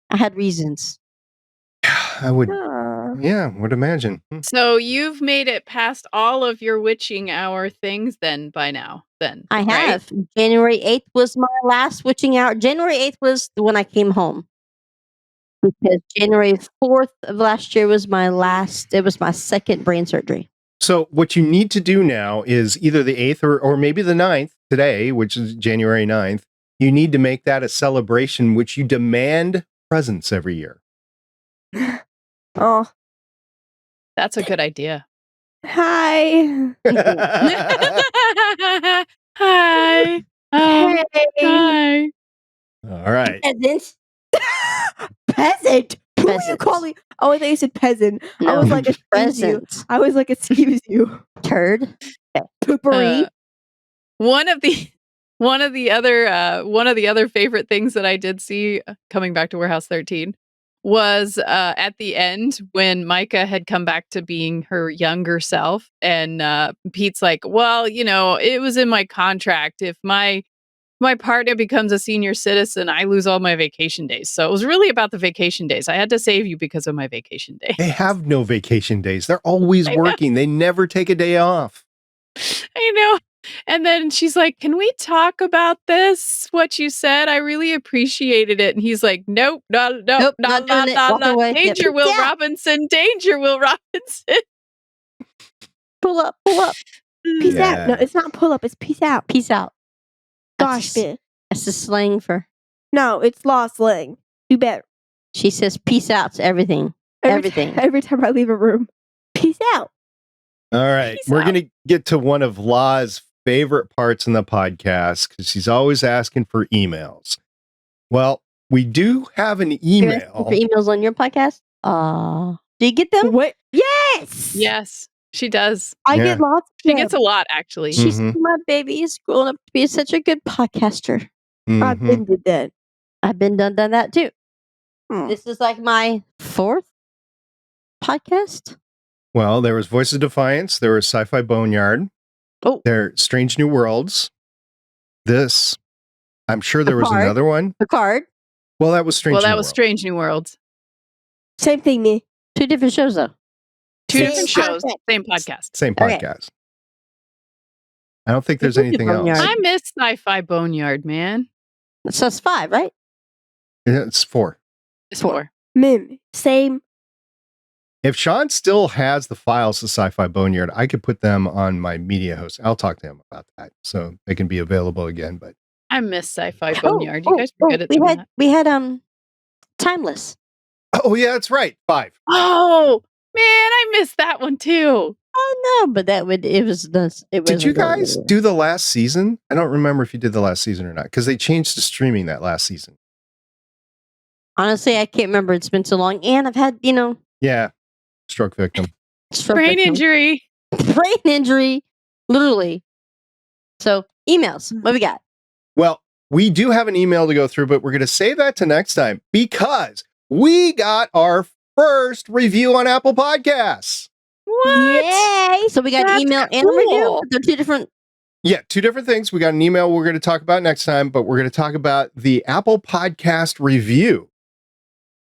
I had reasons. I would, Ah. would imagine. So you've made it past all of your witching hour things then by now. Then I right? have. January 8th was my last witching hour. January 8th was when I came home. Because January 4th of last year was my last, it was my second brain surgery. So what you need to do now is either the 8th or maybe the 9th today, which is January 9th. You need to make that a celebration, which you demand presents every year. Oh, That's a good idea. hi. Hi. Hey. Hi. All right. Peasants. Peasant. Who are you Peasants. calling? Oh, I thought you said peasant. I No, was like, excuse you. presents. I was like, excuse you. Turd. Poopery. One of the other favorite things that I did see coming back to Warehouse 13 was at the end when Myka had come back to being her younger self, and Pete's like, well, it was in my contract. If my partner becomes a senior citizen, I lose all my vacation days. So it was really about the vacation days. I had to save you because of my vacation days. They have no vacation days. They're always I know. working. They never take a day off. I know. And then she's like, can we talk about this? What you said? I really appreciated it. And he's like, nope, Nope, not doing it. Walk away. Yep. Danger, Will Yeah. Robinson. Danger, Will Robinson. Pull up. Peace Yeah. out. No, it's not pull up. It's peace out. Peace out. Gosh, bitch. That's the slang for. No, it's law slang. Do better. She says peace out to everything. Everything. Every time I leave a room. Peace out. All right. Peace We're out. going to get to one of Law's favorite parts in the podcast because she's always asking for emails. Well, we do have an You're asking email. for emails on your podcast? Do you get them? What? Yes. Yes, she does. I Yeah. get lots of She them. gets a lot, actually. Mm. She's Mhm. my baby is growing up to be such a good podcaster. I've Mhm. been did that. I've been done that too. Hmm. This is like my fourth podcast. Well, there was Voice of Defiance. There was Sci-Fi Boneyard. Oh. There, Strange New Worlds. This, I'm sure there was Picard. another one. Picard. Well, that was Strange Well, New that was Worlds. Strange New Worlds. Same thing, me. 2 different shows though. Two Same different shows, podcast. same podcast. Same Okay. podcast. I don't think there's Voice of anything else. Boneyard. I miss Sci-Fi Boneyard, man. So it's 5, right? It's 4. It's 4. Mim. Same. If Sean still has the files of Sci-Fi Boneyard, I could put them on my media host. I'll talk to him about that so they can be available again. But I miss Sci-Fi Boneyard. You guys were good at doing that. we had Timeless. oh yeah, that's right. 5. Oh man, I missed that one too. Oh no, but it was this. It Did you wasn't going guys anywhere. do the last season? I don't remember if you did the last season or not because they changed to streaming that last season. Honestly, I can't remember. It's been so long, and I've had Yeah, stroke victim. stroke Brain victim. injury. brain injury, literally. So emails. What we got? Well, we do have an email to go through, but we're going to save that to next time because we got our first review on Apple Podcasts. What? Yay! So we got That's email and a review. cool. They're 2 different. Yeah, 2 different things. We got an email we're going to talk about next time, but we're going to talk about the Apple Podcast review.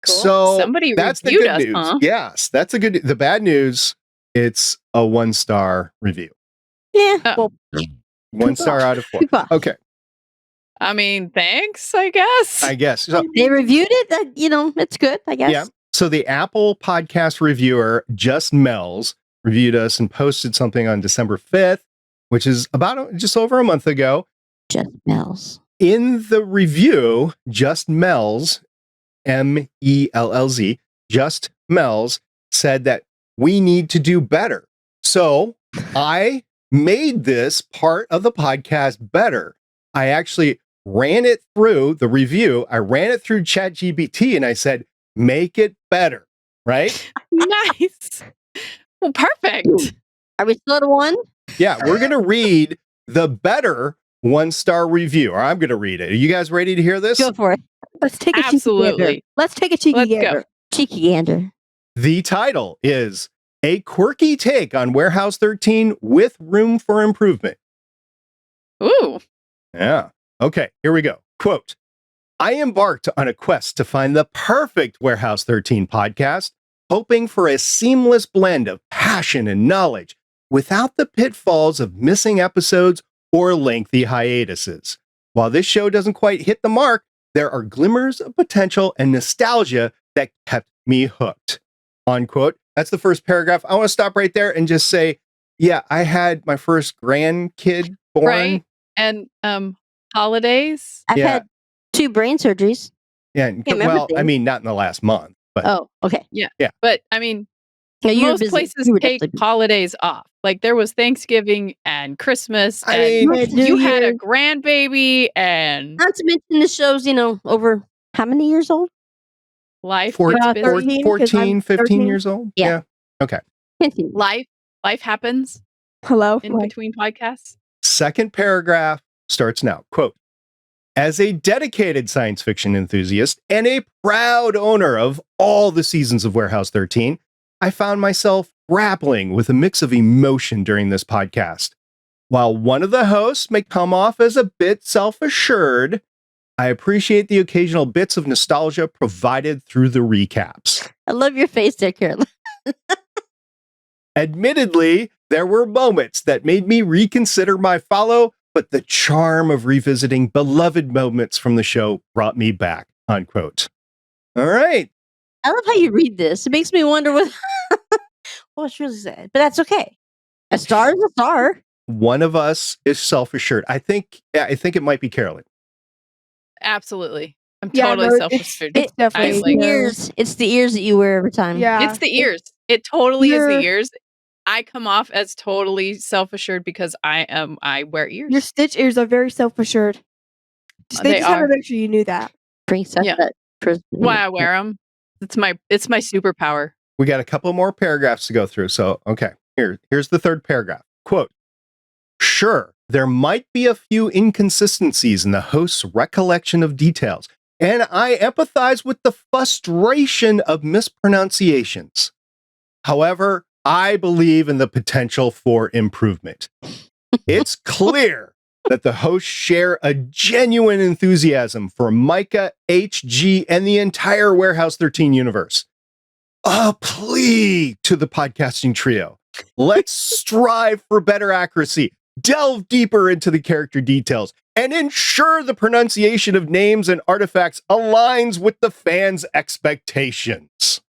Cool. So Somebody that's the reviewed good us, news. huh? Yes, that's the good. The bad news, it's a 1-star review. Yeah. Oh. Well, 1 star out of 4. People. Okay, I mean, thanks, I guess. I guess. So, They reviewed it. That it's good. I guess. yeah. So the Apple Podcast reviewer, Just Mellz, reviewed us and posted something on December 5th, which is about just over a month ago. Just Mellz. In the review, Just Mellz, Mellz, Just Mellz said that we need to do better. So I made this part of the podcast better. I actually ran it through the review. I ran it through ChatGPT and I said, make it better, right? Nice. Well, perfect. Are we still at 1? Yeah, we're going to read the better 1-star review, or I'm going to read it. Are you guys ready to hear this? Go for it. Let's take a cheeky gander. Absolutely. Let's take a cheeky Let's go. gander. Cheeky gander. The title is a quirky take on Warehouse 13 with room for improvement. Ooh. Yeah. Okay, here we go. Quote, I embarked on a quest to find the perfect Warehouse 13 podcast, hoping for a seamless blend of passion and knowledge without the pitfalls of missing episodes or lengthy hiatuses. While this show doesn't quite hit the mark, there are glimmers of potential and nostalgia that kept me hooked. Unquote. That's the first paragraph. I want to stop right there and just say, yeah, I had my first grandkid born. Right. And holidays. I've had 2 brain surgeries. Yeah. Well, I mean, not in the last month. But Oh, okay. Yeah. Yeah. But I mean, No, you were most busy. places You were take definitely busy. holidays off. Like there was Thanksgiving and Christmas. I and mean, New you had a Year's. grandbaby and Not to mention the show's, over how many years old? life Four- gets Uh, busy. 13, 'cause 14, I'm 15 13. years old? Yeah. Okay. Continue. Life happens Hello. in between podcasts. Second paragraph starts now. Quote, as a dedicated science fiction enthusiast and a proud owner of all the seasons of Warehouse 13, I found myself grappling with a mix of emotion during this podcast. While one of the hosts may come off as a bit self-assured, I appreciate the occasional bits of nostalgia provided through the recaps. I love your face there, Carolyn. Admittedly, there were moments that made me reconsider my follow, but the charm of revisiting beloved moments from the show brought me back. Unquote. All right. I love how you read this. It makes me wonder what what's really sad, but that's okay. A star is a star. One of us is self-assured. I think it might be Carolyn. Absolutely. I'm Yeah, totally no, self-assured. it's definitely It's like- the ears. It's the ears that you wear every time. Yeah. It's the ears. It totally is You're- the ears. I come off as totally self-assured because I wear ears. Your Stitch ears are very self-assured. They They just had are. to make sure you knew that. Princess. Yeah. Why I wear them. It's my superpower. We got a couple more paragraphs to go through. So, okay, here's the third paragraph. Quote, sure, there might be a few inconsistencies in the host's recollection of details, and I empathize with the frustration of mispronunciations. However, I believe in the potential for improvement. It's clear that the hosts share a genuine enthusiasm for Myka, HG, and the entire Warehouse 13 universe. A plea to the podcasting trio. Let's strive for better accuracy, delve deeper into the character details, and ensure the pronunciation of names and artifacts aligns with the fans' expectations.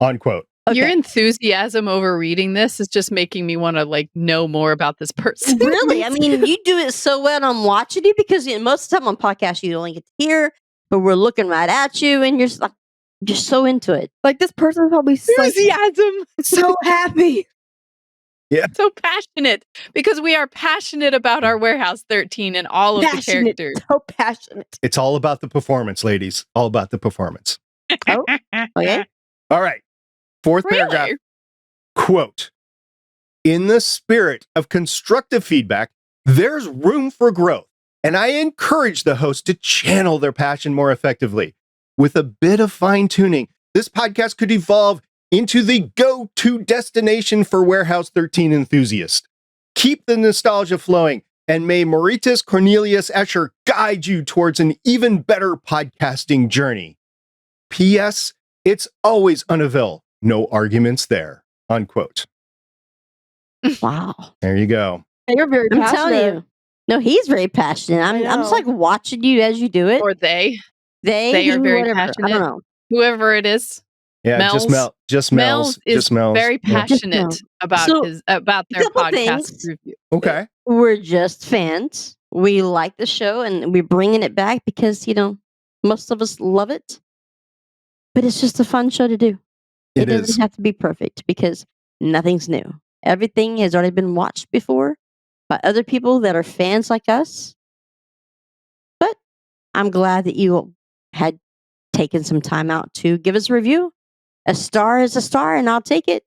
Unquote. Okay. Your enthusiasm over reading this is just making me want to know more about this person. Really? I mean, you do it so well on watching you because most of the time on podcasts you only get to hear, but we're looking right at you and you're just so into it. Like this person's probably Enthusiasm. so happy. So passionate because we are passionate about our Warehouse 13 and all of the Passionate. characters. So passionate. It's all about the performance, ladies. All about the performance. Okay. All right. Fourth paragraph. Really? Quote, in the spirit of constructive feedback, there's room for growth, and I encourage the host to channel their passion more effectively. With a bit of fine-tuning, this podcast could evolve into the go-to destination for Warehouse 13 enthusiasts. Keep the nostalgia flowing, and may Mauritius Cornelius Escher guide you towards an even better podcasting journey. P.S. It's always unavail. No arguments there. Unquote. Wow. There you go. You're very I'm passionate. telling you. No, he's very passionate. I'm just know. like watching you as you do it. Or they, They are he, very whatever. I passionate. don't know. whoever it is. Yeah, just Mellz. Mellz. Is Just Mellz. very Yeah. passionate Mellz. about So, about their couple podcast things. review. Okay. We're just fans. We like the show and we're bringing it back because, most of us love it. But it's just a fun show to do. It doesn't is. have to be perfect because nothing's new. Everything has already been watched before by other people that are fans like us. But I'm glad that you had taken some time out to give us a review. A star is a star, and I'll take it.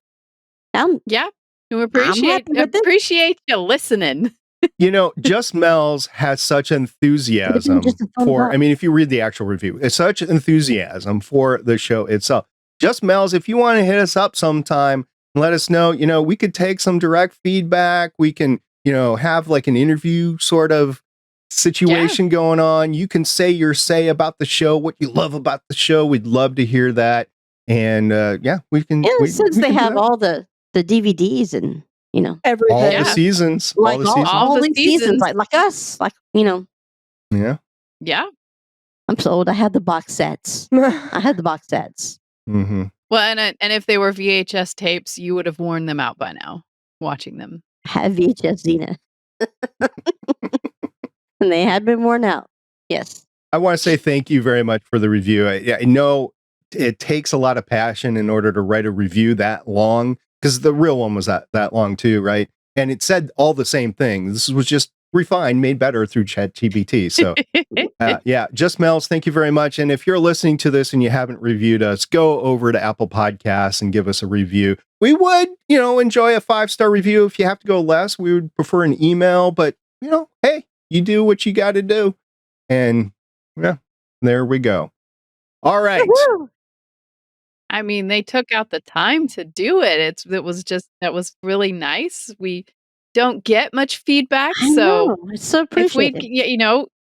Yeah, we appreciate happy with it. appreciate you listening. Just Mellz has such enthusiasm Just a thumbs for, up. I mean, if you read the actual review, it's such enthusiasm for the show itself. Just Mellz, if you want to hit us up sometime Let us know. We could take some direct feedback. We can, have like an interview sort of situation going on. You can say your say about the show, what you love about the show. We'd love to hear that. And we can. And since they have all the DVDs and Everything. all the seasons, like all the these seasons, seasons. like us, Yeah. Yeah. I'm so old. I had the box sets. I had the box sets. Mm-hmm. Well, and if they were VHS tapes, you would have worn them out by now, watching them. Have VHS Xena. And they had been worn out. Yes. I want to say thank you very much for the review. I know it takes a lot of passion in order to write a review that long, because the real one was that long too, right? And it said all the same thing. This was just refined, made better through ChatGPT. So just Mellz, thank you very much. And if you're listening to this and you haven't reviewed us, go over to Apple Podcasts and give us a review. We would, enjoy a 5-star review. If you have to go less, we would prefer an email, but hey, you do what you got to do. And there we go. All right. Woo-hoo. I mean, they took out the time to do it. That was really nice. We don't get much feedback, I so know. It's so appreciated.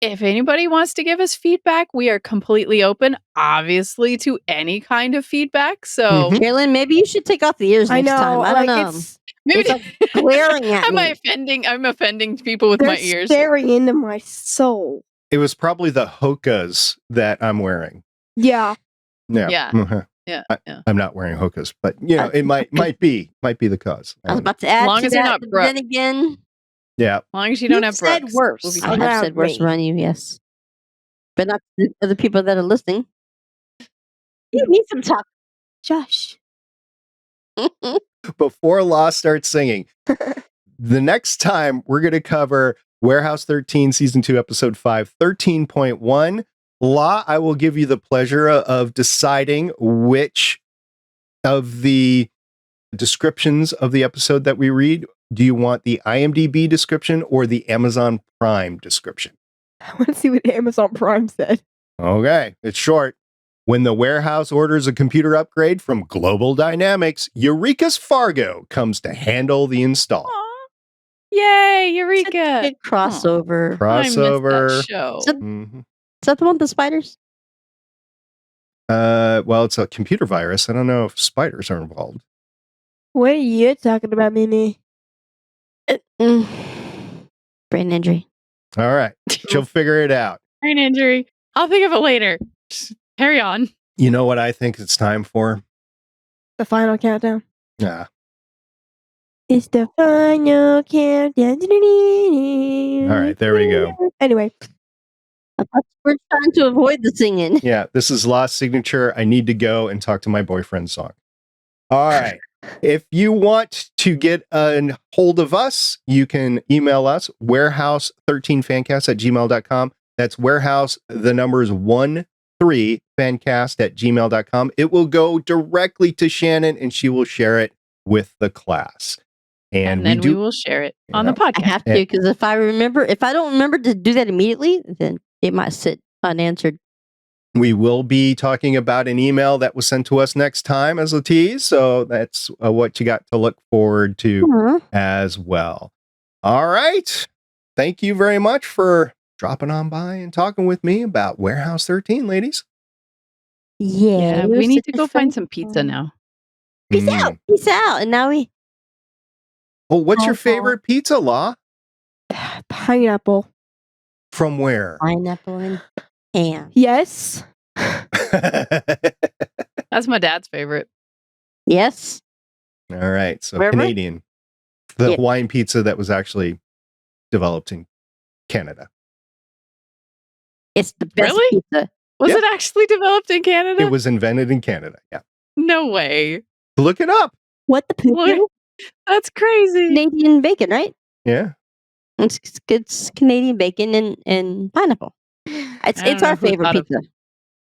if anybody wants to give us feedback, we are completely open, obviously, to any kind of feedback. So, Carolyn, maybe you should take off the ears I next know. time. I don't know. maybe It's like glaring at am I me. offending? I'm offending people with They're my ears. staring into my soul. It was probably the hokas that I'm wearing. Yeah. Yeah. Mhm. Yeah, I'm not wearing hokas, but it might be the cause. I was about to add As long to as they're that, not but Brooke. then again, Yeah. As long as you don't have said Brooks, worse. we'll be I fine. have Around said worse me. around you, yes. But not the other people that are listening. You need some talk. Josh. Before Law starts singing, the next time we're going to cover Warehouse 13, Season 2, Episode 5, 13.1. Law, I will give you the pleasure of deciding which of the descriptions of the episode that we read. Do you want the IMDb description or the Amazon Prime description? I want to see what Amazon Prime said. Okay, it's short. When the warehouse orders a computer upgrade from Global Dynamics, Eureka's Fargo comes to handle the install. Aw. Yay, Eureka! Good crossover. I missed Crossover. that show. So- Mhm. Is that the one with the spiders? Well, it's a computer virus. I don't know if spiders are involved. What are you talking about, Mimi? Brain injury. All right, she'll figure it out. Brain injury. I'll think of it later. Just carry on. You know what I think it's time for? The final countdown. Yeah. It's the final countdown. All right, there we go. Anyway, We're trying to avoid the singing. Yeah, this is Lost Signature. I need to go and talk to my boyfriend song. All right. If you want to get a hold of us, you can email us, warehouse13fancast@gmail.com. That's warehouse, the numbers 13fancast@gmail.com. It will go directly to Shannon and she will share it with the class. And then we will share it on the I podcast. have to, because if I don't remember to do that immediately, then it might sit unanswered. We will be talking about an email that was sent to us next time as a tease. So that's what you got to look forward to as well. All right. Thank you very much for dropping on by and talking with me about Warehouse 13, ladies. Yeah, it we was need such to a go fun find some pizza time. now. Peace out. Peace out. And now we Oh, what's your Bye-bye. favorite pizza, Law? pineapple. From where? pineapple and ham. Yes. That's my dad's favorite. Yes. All right. So Wherever? Canadian. The Yeah. Hawaiian pizza that was actually developed in Canada. It's the best Really? pizza. Was Yeah. it actually developed in Canada? It was invented in Canada. Yeah. No way. Look it up. What the poo? Look. That's crazy. Canadian bacon, right? Yeah. It's Canadian bacon and pineapple. It's I don't know our who favorite thought of- pizza.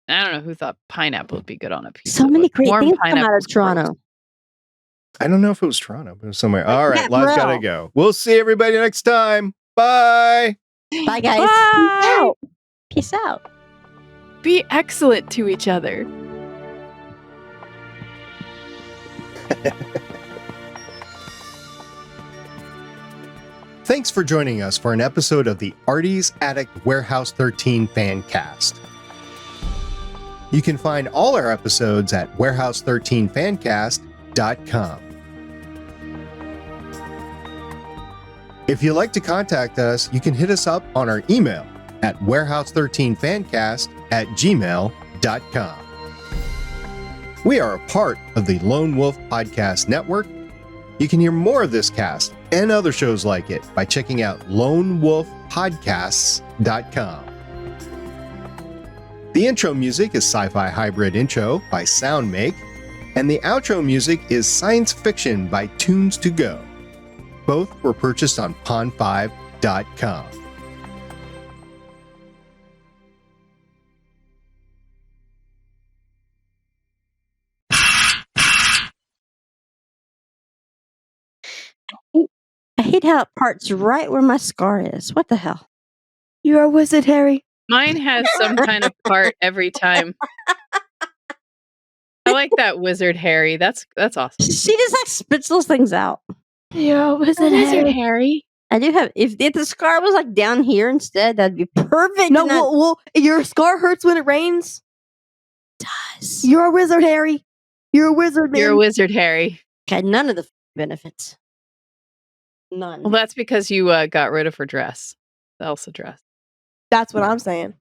I don't know who thought pineapple would be good on a pizza. So many but great warm things come out pineapple's of Toronto. gross. I don't know if it was Toronto, but it was somewhere. All right. Yeah, Law's got to bro. go. We'll see everybody next time. Bye. Bye, guys. Bye. Peace out. Be excellent to each other. Thanks for joining us for an episode of the Artie's Attic Warehouse 13 Fancast. You can find all our episodes at warehouse13fancast.com. If you'd like to contact us, you can hit us up on our email at warehouse13fancast@gmail.com. We are a part of the Lone Wolf Podcast Network. You can hear more of this cast and other shows like it by checking out lonewolfpodcasts.com. The intro music is Sci-Fi Hybrid Intro by Soundmake, and the outro music is Science Fiction by Tunes to Go. Both were purchased on pond5.com. I hate how it parts right where my scar is. What the hell? You're a wizard, Harry. Mine has some kind of part every time. I like that wizard Harry. That's awesome. She just like spits those things out. You're a wizard, Harry. Harry. I do have. If the scar was like down here instead, that'd be perfect. No, and that well, your scar hurts when it rains. does. You're a wizard, Harry. You're a wizard, man. You're a wizard Harry. Okay, none of the benefits. None. Well, that's because you got rid of her dress, the Elsa dress. That's what I'm saying.